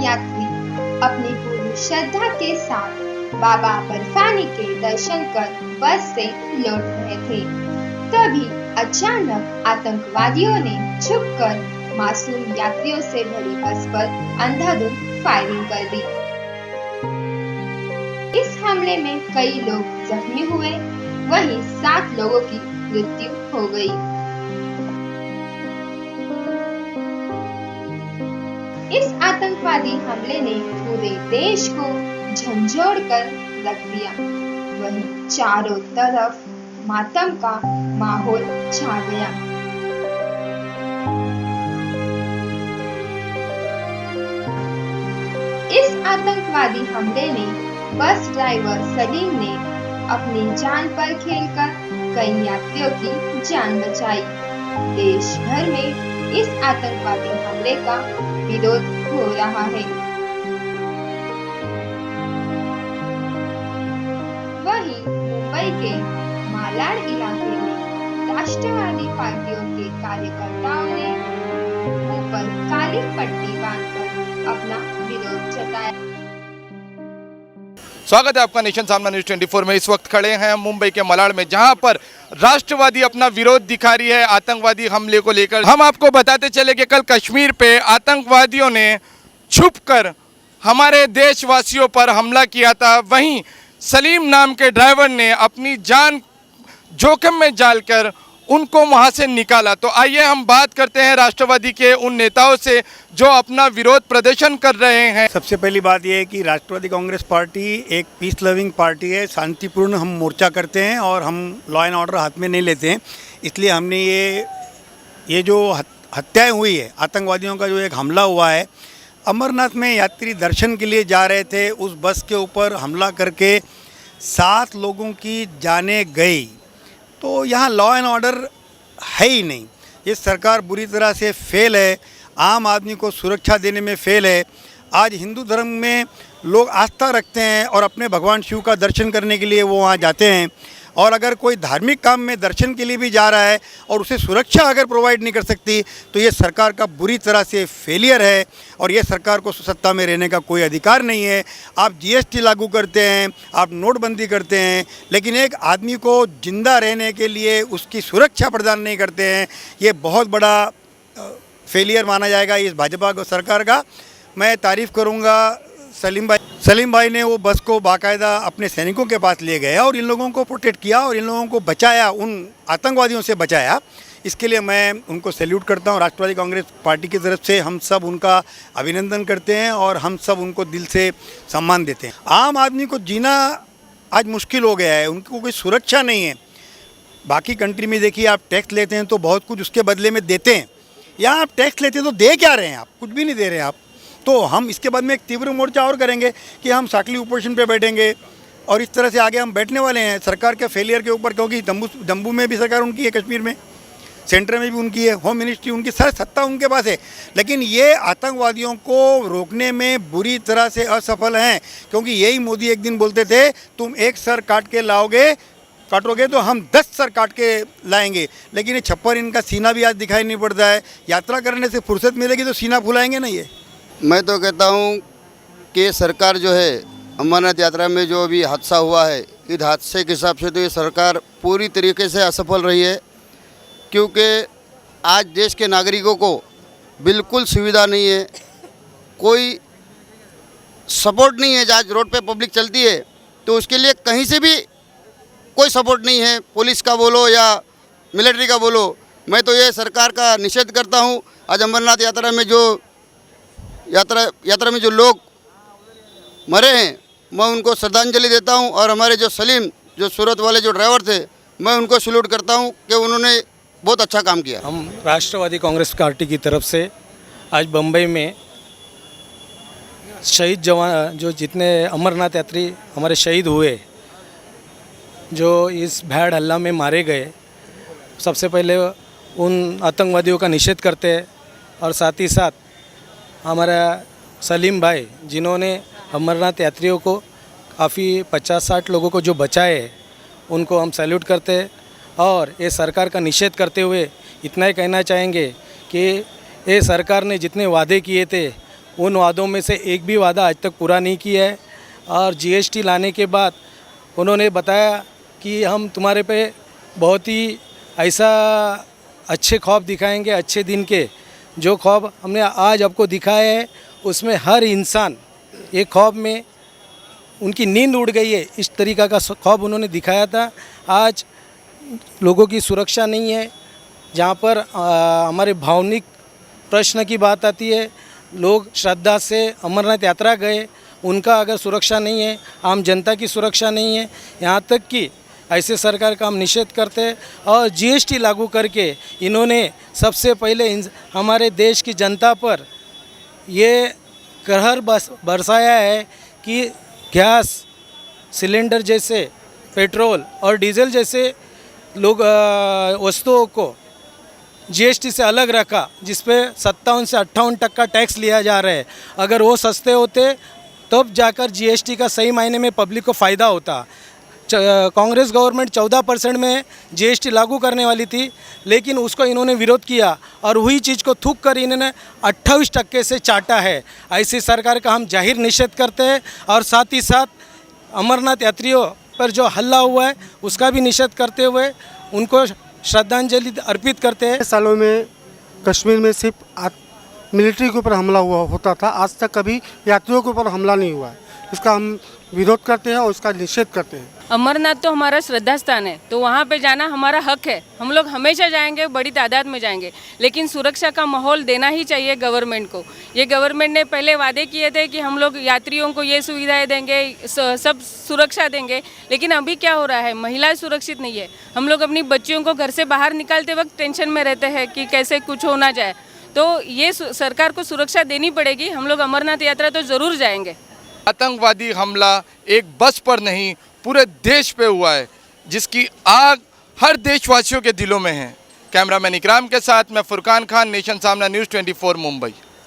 यात्री अपनी पूरी श्रद्धा के साथ बाबा बर्फानी के दर्शन कर बस से लौट रहे थे। तभी अचानक आतंकवादियों ने छुपकर मासूम यात्रियों से भरी बस पर अंधाधुंध फायरिंग कर दी। इस हमले में कई लोग जख्मी हुए, वहीं 7 लोगों की मृत्यु हो गई। इस आतंकवादी हमले ने पूरे देश को झंझोड़ कर रख दिया। वहीं चारों तरफ मातम का माहौल छा गया। इस आतंकवादी हमले ने बस ड्राइवर सलीम ने अपनी जान पर खेलकर कई यात्रियों की जान बचाई। देश भर में इस आतंकवादी हमले का विरोध हो रहा है। वहीं मुंबई के मालाड इलाके में राष्ट्रवादी पार्टियों के कार्यकर्ताओं ने ऊपर काली पट्टी बांधकर अपना विरोध जताया। स्वागत है आपका नेशन सामना न्यूज़ 24 में। इस वक्त खड़े हैं मुंबई के मलाड में, जहां पर राष्ट्रवादी अपना विरोध दिखा रही है आतंकवादी हमले को लेकर। हम आपको बताते चले कि कल कश्मीर पे आतंकवादियों ने छुपकर हमारे देशवासियों पर हमला किया था। वहीं सलीम नाम के ड्राइवर ने अपनी जान जोखिम में डालकर उनको वहां से निकाला। तो आइए हम बात करते हैं राष्ट्रवादी के उन नेताओं से जो अपना विरोध प्रदर्शन कर रहे हैं। सबसे पहली बात यह है कि राष्ट्रवादी कांग्रेस पार्टी एक पीस लविंग पार्टी है। शांतिपूर्ण हम मोर्चा करते हैं और हम लॉ एंड ऑर्डर हाथ में नहीं लेते हैं। इसलिए हमने ये जो हत्याएं हुई है, आतंकवादियों का जो एक हमला हुआ है, अमरनाथ में यात्री दर्शन के लिए जा रहे थे, उस बस के ऊपर हमला करके 7 लोगों की जानें गई। तो यहाँ लॉ एंड ऑर्डर है ही नहीं। ये सरकार बुरी तरह से फेल है, आम आदमी को सुरक्षा देने में फेल है। आज हिंदू धर्म में लोग आस्था रखते हैं और अपने भगवान शिव का दर्शन करने के लिए वो वहाँ जाते हैं, और अगर कोई धार्मिक काम में दर्शन के लिए भी जा रहा है और उसे सुरक्षा अगर प्रोवाइड नहीं कर सकती, तो ये सरकार का बुरी तरह से फेलियर है और ये सरकार को सत्ता में रहने का कोई अधिकार नहीं है। आप जीएसटी लागू करते हैं, आप नोटबंदी करते हैं, लेकिन एक आदमी को जिंदा रहने के लिए उसकी सुरक्षा प्रदान नहीं करते हैं। ये बहुत बड़ा फेलियर माना जाएगा इस भाजपा सरकार का। मैं तारीफ़ करूँगा सलीम भाई ने वो बस को बाकायदा अपने सैनिकों के पास ले गया और इन लोगों को प्रोटेक्ट किया और इन लोगों को बचाया, उन आतंकवादियों से बचाया। इसके लिए मैं उनको सैल्यूट करता हूँ। राष्ट्रवादी कांग्रेस पार्टी की तरफ से हम सब उनका अभिनंदन करते हैं और हम सब उनको दिल से सम्मान देते हैं। आम आदमी को जीना आज मुश्किल हो गया है, उनको कोई सुरक्षा नहीं है। बाकी कंट्री में देखिए, आप टैक्स लेते हैं तो बहुत कुछ उसके बदले में देते हैं। यहाँ आप टैक्स लेते हैं तो दे क्या रहे हैं? आप कुछ भी नहीं दे रहे हैं आप। तो हम इसके बाद में एक तीव्र मोर्चा और करेंगे कि हम साकली ऑपरेशन पे बैठेंगे और इस तरह से आगे हम बैठने वाले हैं सरकार के फेलियर के ऊपर। क्योंकि जम्मू में भी सरकार उनकी है, कश्मीर में, सेंटर में भी उनकी है, होम मिनिस्ट्री उनकी, सारी सत्ता उनके पास है, लेकिन ये आतंकवादियों को रोकने में बुरी तरह से असफल हैं। क्योंकि यही मोदी एक दिन बोलते थे, तुम एक सर काटोगे तो हम 10 सर काट के लाएंगे। लेकिन ये छप्पर इनका सीना भी आज दिखाई नहीं पड़ता है। यात्रा करने से फुर्सत मिलेगी तो सीना फुलाएंगे ना ये। मैं तो कहता हूँ कि सरकार जो है, अमरनाथ यात्रा में जो अभी हादसा हुआ है, इस हादसे के हिसाब से तो ये सरकार पूरी तरीके से असफल रही है। क्योंकि आज देश के नागरिकों को बिल्कुल सुविधा नहीं है, कोई सपोर्ट नहीं है। आज रोड पे पब्लिक चलती है तो उसके लिए कहीं से भी कोई सपोर्ट नहीं है, पुलिस का बोलो या मिलिट्री का बोलो। मैं तो ये सरकार का निषेध करता हूँ। आज अमरनाथ यात्रा में जो यात्रा में जो लोग मरे हैं, मैं उनको श्रद्धांजलि देता हूं। और हमारे जो सलीम, जो सूरत वाले जो ड्राइवर थे, मैं उनको सैल्यूट करता हूं कि उन्होंने बहुत अच्छा काम किया। हम राष्ट्रवादी कांग्रेस पार्टी की तरफ से आज बम्बई में शहीद जवान, जो जितने अमरनाथ यात्री हमारे शहीद हुए, जो इस भीड़ हल्ला में मारे गए, सबसे पहले उन आतंकवादियों का निषेध करते हैं। और साथ ही साथ हमारा सलीम भाई, जिन्होंने अमरनाथ यात्रियों को काफ़ी 50-60 लोगों को जो बचाए, उनको हम सैल्यूट करते हैं। और ये सरकार का निषेध करते हुए इतना ही कहना चाहेंगे कि ये सरकार ने जितने वादे किए थे उन वादों में से एक भी वादा आज तक पूरा नहीं किया है। और जीएसटी लाने के बाद उन्होंने बताया कि हम तुम्हारे पे बहुत ही ऐसा अच्छे ख्वाब दिखाएंगे, अच्छे दिन के। जो ख्वाब हमने आज आपको दिखाए हैं उसमें हर इंसान एक ख्वाब में उनकी नींद उड़ गई है, इस तरीक़ा का ख्वाब उन्होंने दिखाया था। आज लोगों की सुरक्षा नहीं है। जहाँ पर हमारे भावनिक प्रश्न की बात आती है, लोग श्रद्धा से अमरनाथ यात्रा गए, उनका अगर सुरक्षा नहीं है, आम जनता की सुरक्षा नहीं है, यहाँ तक कि ऐसे सरकार का हम निषेध करते हैं। और जीएसटी लागू करके इन्होंने सबसे पहले हमारे देश की जनता पर ये कहर बरसाया है कि गैस सिलेंडर जैसे, पेट्रोल और डीजल जैसे लोग वस्तुओं को जीएसटी से अलग रखा, जिस पे 57 से 58% टैक्स लिया जा रहा है। अगर वो सस्ते होते तब जाकर जीएसटी का सही मायने में पब्लिक को फ़ायदा होता। कांग्रेस गवर्नमेंट 14% में जीएसटी लागू करने वाली थी, लेकिन उसको इन्होंने विरोध किया और वही चीज़ को थूक कर इन्होंने 28% से चाटा है। ऐसी सरकार का हम जाहिर निषेध करते हैं और साथ ही साथ अमरनाथ यात्रियों पर जो हल्ला हुआ है उसका भी निषेध करते हुए उनको श्रद्धांजलि अर्पित करते हैं। सालों में कश्मीर में सिर्फ मिलिट्री के ऊपर हमला हुआ होता था, आज तक कभी यात्रियों के ऊपर हमला नहीं हुआ है। इसका हम विरोध करते हैं और उसका निषेध करते हैं। अमरनाथ तो हमारा श्रद्धा स्थान है, तो वहाँ पे जाना हमारा हक है। हम लोग हमेशा जाएंगे, बड़ी तादाद में जाएंगे, लेकिन सुरक्षा का माहौल देना ही चाहिए गवर्नमेंट को। ये गवर्नमेंट ने पहले वादे किए थे कि हम लोग यात्रियों को ये सुविधाएं देंगे, सब सुरक्षा देंगे, लेकिन अभी क्या हो रहा है, महिलाएं सुरक्षित नहीं है। हम लोग अपनी बच्चियों को घर से बाहर निकालते वक्त टेंशन में रहते हैं कि कैसे कुछ हो ना जाए। तो ये सरकार को सुरक्षा देनी पड़ेगी। हम लोग अमरनाथ यात्रा तो ज़रूर जाएंगे। आतंकवादी हमला एक बस पर नहीं पूरे देश पे हुआ है, जिसकी आग हर देशवासियों के दिलों में है। कैमरामैन इकराम के साथ मैं फुरकान खान, नेशन सामना न्यूज़ 24 मुंबई।